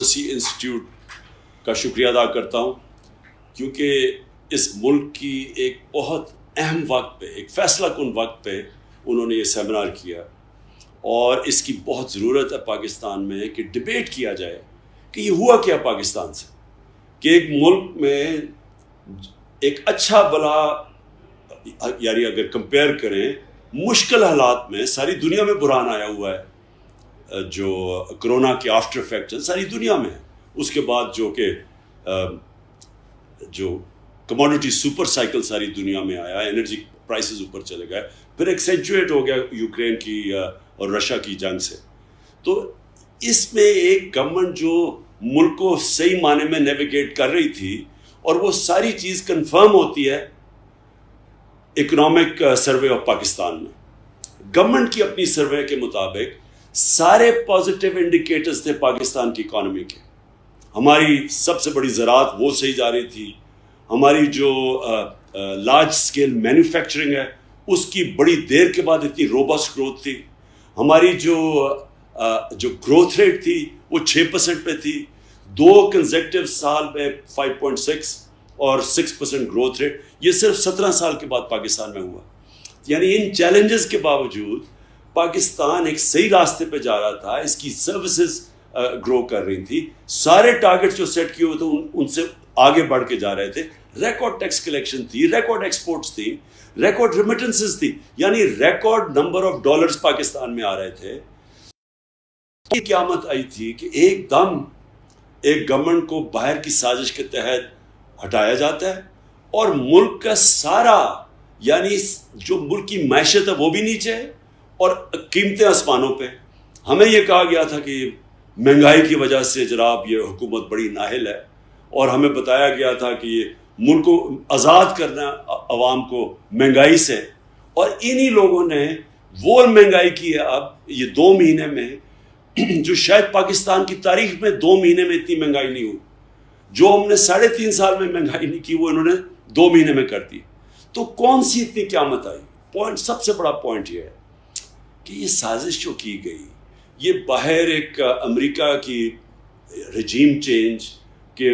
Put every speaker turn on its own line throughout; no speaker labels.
Policy institute کا شکریہ ادا کرتا ہوں، کیونکہ اس ملک کی ایک بہت اہم وقت پہ، ایک فیصلہ کن وقت پہ انہوں نے یہ سیمینار کیا، اور اس کی بہت ضرورت ہے پاکستان میں کہ ڈبیٹ کیا جائے کہ یہ ہوا کیا پاکستان سے، کہ ایک ملک میں ایک اچھا بلا، یعنی اگر کمپیئر کریں مشکل حالات میں، ساری دنیا میں بحران آیا ہوا ہے، جو کرونا کے آفٹر افیکٹ ساری دنیا میں ہے، اس کے بعد جو کموڈٹی سپر سائیکل ساری دنیا میں آیا، انرجی پرائسز اوپر چلے گئے، پھر ایکسینچویٹ ہو گیا یوکرین کی اور رشیا کی جنگ سے. تو اس میں ایک گورنمنٹ جو ملک کو صحیح معنی میں نیویگیٹ کر رہی تھی، اور وہ ساری چیز کنفرم ہوتی ہے اکنامک سروے آف پاکستان میں. گورنمنٹ کی اپنی سروے کے مطابق سارے پازیٹیو انڈیکیٹرز تھے پاکستان کی اکانومی کے. ہماری سب سے بڑی زراعت وہ صحیح جا رہی تھی، ہماری جو لارج سکیل مینوفیکچرنگ ہے اس کی بڑی دیر کے بعد اتنی روبسٹ گروتھ تھی، ہماری جو گروتھ ریٹ تھی وہ 6% پہ تھی، 2 کنزیکٹیو سال میں 5.6 اور 6% گروتھ ریٹ، یہ صرف 17 سال کے بعد پاکستان میں ہوا. یعنی ان چیلنجز کے باوجود پاکستان ایک صحیح راستے پہ جا رہا تھا، اس کی سروسز گرو کر رہی تھی، سارے ٹارگیٹ جو سیٹ کیے ہوئے تھے ان سے آگے بڑھ کے جا رہے تھے. ریکارڈ ٹیکس کلیکشن تھی، ریکارڈ ایکسپورٹس تھی، ریکارڈ ریمیٹنسز تھی، یعنی record number of dollars Pakistan میں آ رہے تھے. یہ قیامت آئی تھی کہ ایک دم ایک گورنمنٹ کو باہر کی سازش کے تحت ہٹایا جاتا ہے، اور ملک کا سارا، یعنی جو ملک کی معیشت ہے وہ بھی نیچے ہے، اور قیمتیں آسمانوں پہ. ہمیں یہ کہا گیا تھا کہ مہنگائی کی وجہ سے جناب یہ حکومت بڑی نااہل ہے، اور ہمیں بتایا گیا تھا کہ یہ ملک کو آزاد کرنا عوام کو مہنگائی سے، اور انہی لوگوں نے وہ مہنگائی کی ہے اب یہ 2 مہینے میں، جو شاید پاکستان کی تاریخ میں 2 مہینے میں اتنی مہنگائی نہیں ہوئی. جو ہم نے 3.5 سال میں مہنگائی نہیں کی وہ انہوں نے 2 مہینے میں کر دی. تو کون سی اتنی قیامت آئی؟ پوائنٹ، سب سے بڑا پوائنٹ یہ ہے کہ یہ سازش جو کی گئی، یہ باہر ایک امریکہ کی رجیم چینج کے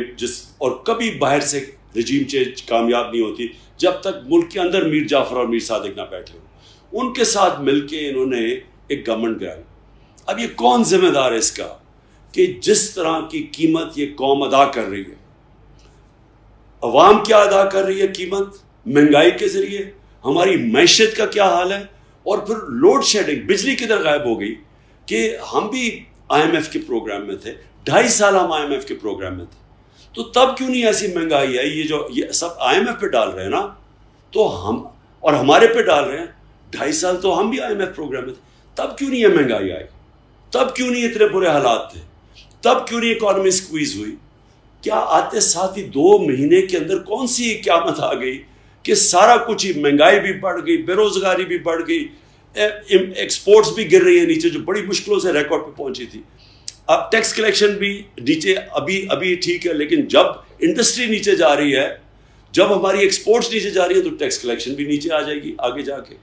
اور کبھی باہر سے رجیم چینج کامیاب نہیں ہوتی جب تک ملک کے اندر میر جعفر اور میر صادق نہ بیٹھے ہو. ان کے ساتھ مل کے انہوں نے ایک گورنمنٹ گرائی. اب یہ کون ذمہ دار ہے اس کا کہ جس طرح کی قیمت یہ قوم ادا کر رہی ہے، عوام کیا ادا کر رہی ہے قیمت مہنگائی کے ذریعے، ہماری معیشت کا کیا حال ہے، اور پھر لوڈ شیڈنگ، بجلی کدھر غائب ہو گئی. کہ ہم بھی آئی ایم ایف کے پروگرام میں تھے، 2.5 سال ہم آئی ایم ایف کے پروگرام میں تھے، تو تب کیوں نہیں ایسی مہنگائی ہے؟ یہ سب آئی ایم ایف پہ ڈال رہے ہیں نا، تو ہم اور ہمارے پہ ڈال رہے ہیں. 2.5 سال تو ہم بھی آئی ایم ایف پروگرام میں تھے، تب کیوں نہیں یہ مہنگائی آئی؟ تب کیوں نہیں اتنے برے حالات تھے؟ تب کیوں نہیں اکانومی سکویز ہوئی؟ کیا آتے ساتھ ہی 2 مہینے کے اندر کون سی قیامت آ گئی کہ سارا کچھ ہی، مہنگائی بھی بڑھ گئی، بے روزگاری بھی بڑھ گئی، ایکسپورٹس بھی گر رہی ہیں نیچے، جو بڑی مشکلوں سے ریکارڈ پہ پہنچی تھی. اب ٹیکس کلیکشن بھی نیچے، ابھی ٹھیک ہے، لیکن جب انڈسٹری نیچے جا رہی ہے، جب ہماری ایکسپورٹس نیچے جا رہی ہے، تو ٹیکس کلیکشن بھی نیچے آ جائے گی آگے جا کے.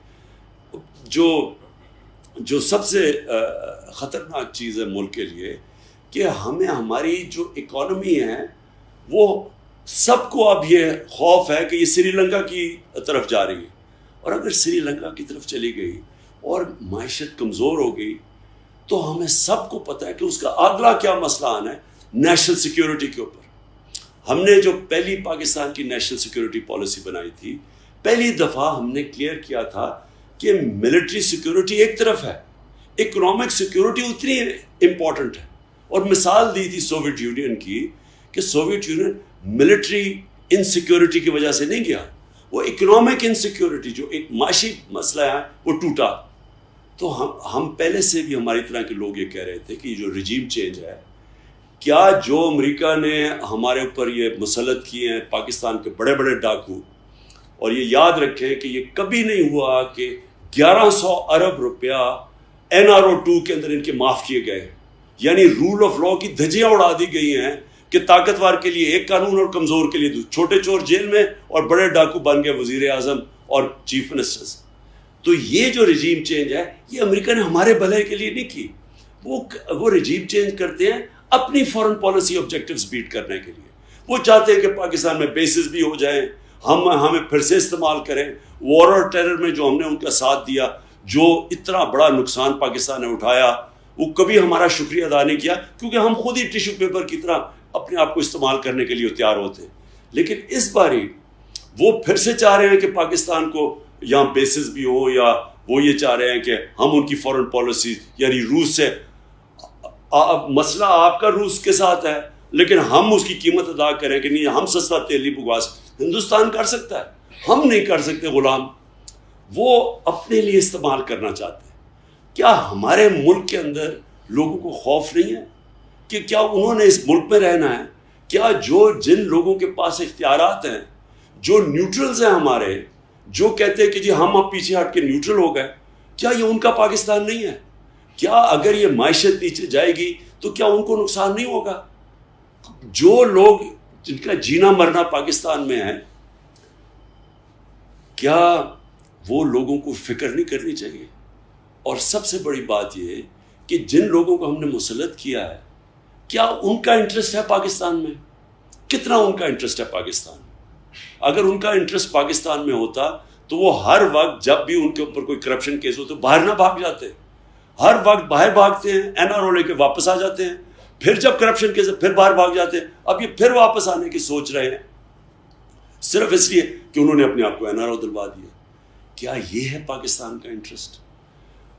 جو سب سے خطرناک چیز ہے ملک کے لیے کہ ہمیں ہماری جو اکانومی ہے وہ سب کو اب یہ خوف ہے کہ یہ سری لنکا کی طرف جا رہی ہے، اور اگر سری لنکا کی طرف چلی گئی اور معیشت کمزور ہو گئی تو ہمیں سب کو پتہ ہے کہ اس کا اگلا کیا مسئلہ آنا ہے نیشنل سیکیورٹی کے اوپر. ہم نے جو پہلی پاکستان کی نیشنل سیکیورٹی پالیسی بنائی تھی، پہلی دفعہ ہم نے کلیئر کیا تھا کہ ملٹری سیکیورٹی ایک طرف ہے، اکنامک سیکیورٹی اتنی امپورٹنٹ ہے. اور مثال دی تھی سوویت یونین کی کہ سوویت یونین ملٹری انسیکیورٹی کی وجہ سے نہیں گیا، وہ اکنامک انسیکیورٹی جو ایک معاشی مسئلہ ہے وہ ٹوٹا. تو ہم پہلے سے بھی ہماری طرح کے لوگ یہ کہہ رہے تھے کہ یہ جو رجیم چینج ہے، کیا جو امریکہ نے ہمارے اوپر یہ مسلط کیے ہیں پاکستان کے بڑے بڑے ڈاکو، اور یہ یاد رکھیں کہ یہ کبھی نہیں ہوا کہ 1100 ارب روپیہ NRO2 کے اندر ان کے معاف کیے گئے، یعنی رول آف لا کی دھجیاں اڑا دی گئی ہیں کہ طاقتور کے لیے ایک قانون اور کمزور کے لیے چھوٹے چور جیل میں اور بڑے ڈاکو بن گئے وزیر اعظم اور چیف منسٹرز. تو یہ جو رجیم چینج ہے یہ امریکہ نے ہمارے بھلے کے لیے نہیں کی. وہ رجیم چینج کرتے ہیں اپنی فورن پالیسی آبجیکٹیوز بیٹ کرنے کے لیے. وہ چاہتے ہیں کہ پاکستان میں بیسز بھی ہو جائیں, ہمیں پھر سے استعمال کریں. وار اور ٹیرر میں جو ہم نے ان کا ساتھ دیا, جو اتنا بڑا نقصان پاکستان نے اٹھایا, وہ کبھی ہمارا شکریہ ادا نہیں کیا, کیونکہ ہم خود ہی ٹیشو پیپر کی طرح اپنے آپ کو استعمال کرنے کے لیے تیار ہوتے ہیں. لیکن اس باری وہ پھر سے چاہ رہے ہیں کہ پاکستان کو یہاں بیسز بھی ہو, یا وہ یہ چاہ رہے ہیں کہ ہم ان کی فورن پالیسی یعنی روس سے, مسئلہ آپ کا روس کے ساتھ ہے لیکن ہم اس کی قیمت ادا کریں کہ نہیں ہم سستا تیل نہیں بکوا سکتے. ہندوستان کر سکتا ہے, ہم نہیں کر سکتے. غلام وہ اپنے لیے استعمال کرنا چاہتے ہیں. کیا ہمارے ملک کے اندر لوگوں کو خوف نہیں ہے کہ کیا انہوں نے اس ملک میں رہنا ہے؟ کیا جن لوگوں کے پاس اختیارات ہیں, جو نیوٹرلز ہیں ہمارے, جو کہتے ہیں کہ جی ہم اب پیچھے ہٹ کے نیوٹرل ہو گئے, کیا یہ ان کا پاکستان نہیں ہے؟ کیا اگر یہ معیشت نیچے جائے گی تو کیا ان کو نقصان نہیں ہوگا؟ جو لوگ جن کا جینا مرنا پاکستان میں ہے, کیا وہ لوگوں کو فکر نہیں کرنی چاہیے؟ اور سب سے بڑی بات یہ ہے کہ جن لوگوں کو ہم نے مسلط کیا ہے, کیا ان کا انٹرسٹ ہے پاکستان میں؟ کتنا ان کا انٹرسٹ ہے پاکستان میں؟ اگر ان کا انٹرسٹ پاکستان میں ہوتا تو وہ ہر وقت جب بھی ان کے اوپر کوئی کرپشن کیس ہو تو باہر نہ بھاگ جاتے. ہر وقت باہر بھاگتے ہیں, NRO لے کے واپس آ جاتے ہیں, پھر جب کرپشن کیس پھر باہر بھاگ جاتے ہیں. اب یہ پھر واپس آنے کی سوچ رہے ہیں صرف اس لیے کہ انہوں نے اپنے آپ کو NRO دلوا دیا. کیا یہ ہے پاکستان کا انٹرسٹ؟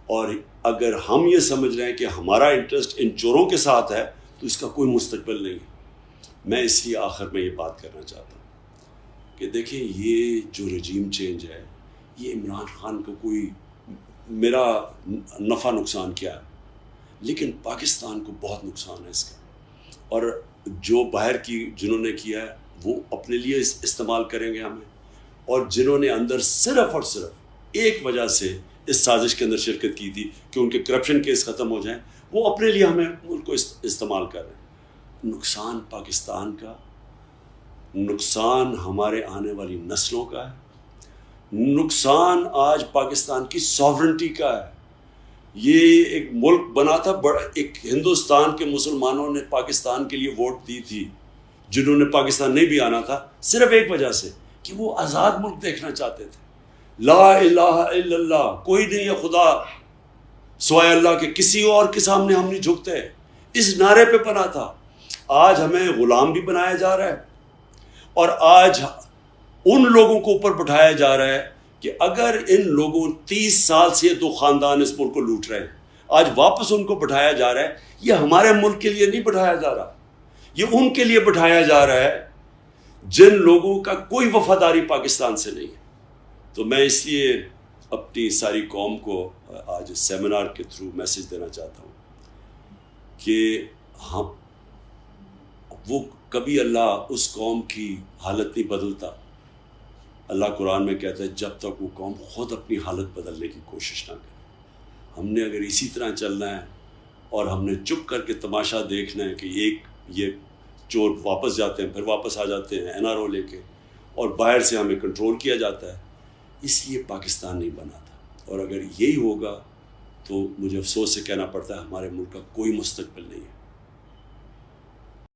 اور اگر ہم یہ سمجھ رہے ہیں کہ ہمارا انٹرسٹ ان چوروں کے ساتھ ہے تو اس کا کوئی مستقبل نہیں ہے. میں اس لیے آخر میں یہ بات کرنا چاہتا ہوں کہ دیکھیں یہ جو رجیم چینج ہے, یہ عمران خان کو کوئی میرا نفع نقصان کیا ہے, لیکن پاکستان کو بہت نقصان ہے اس کا. اور جو باہر کی جنہوں نے کیا ہے وہ اپنے لیے استعمال کریں گے ہمیں, اور جنہوں نے اندر صرف اور صرف ایک وجہ سے اس سازش کے اندر شرکت کی تھی کہ ان کے کرپشن کیس ختم ہو جائیں, وہ اپنے لیے ہمیں ملک کو استعمال کر رہے ہیں. نقصان پاکستان کا, نقصان ہمارے آنے والی نسلوں کا ہے, نقصان آج پاکستان کی ساورنٹی کا ہے. یہ ایک ملک بنا تھا بڑا, ایک ہندوستان کے مسلمانوں نے پاکستان کے لیے ووٹ دی تھی, جنہوں نے پاکستان نہیں بھی آنا تھا, صرف ایک وجہ سے کہ وہ آزاد ملک دیکھنا چاہتے تھے. لا الہ الا اللہ, کوئی نہیں ہے خدا سوائے اللہ کے, کسی اور کے سامنے ہم نہیں جھکتے, اس نعرے پہ بنا تھا. آج ہمیں غلام بھی بنایا جا رہا ہے, اور آج ان لوگوں کو اوپر بٹھایا جا رہا ہے کہ اگر ان لوگوں 30 سال سے 2 خاندان اس ملک کو لوٹ رہے ہیں, آج واپس ان کو بٹھایا جا رہا ہے. یہ ہمارے ملک کے لیے نہیں بٹھایا جا رہا, یہ ان کے لیے بٹھایا جا رہا ہے جن لوگوں کا کوئی وفاداری پاکستان سے نہیں ہے. تو میں اس لیے اپنی ساری قوم کو آج اس سیمینار کے تھرو میسج دینا چاہتا ہوں کہ ہم وہ کبھی اللہ اس قوم کی حالت نہیں بدلتا. اللہ قرآن میں کہتا ہے جب تک وہ قوم خود اپنی حالت بدلنے کی کوشش نہ کرے. ہم نے اگر اسی طرح چلنا ہے اور ہم نے چپ کر کے تماشا دیکھنا ہے کہ یہ چور واپس جاتے ہیں پھر واپس آ جاتے ہیں NRO لے کے, اور باہر سے ہمیں کنٹرول کیا جاتا ہے, اس لیے پاکستان نہیں بنا تھا. اور اگر یہی ہوگا تو مجھے افسوس سے کہنا پڑتا ہے ہمارے ملک کا کوئی مستقبل نہیں ہے.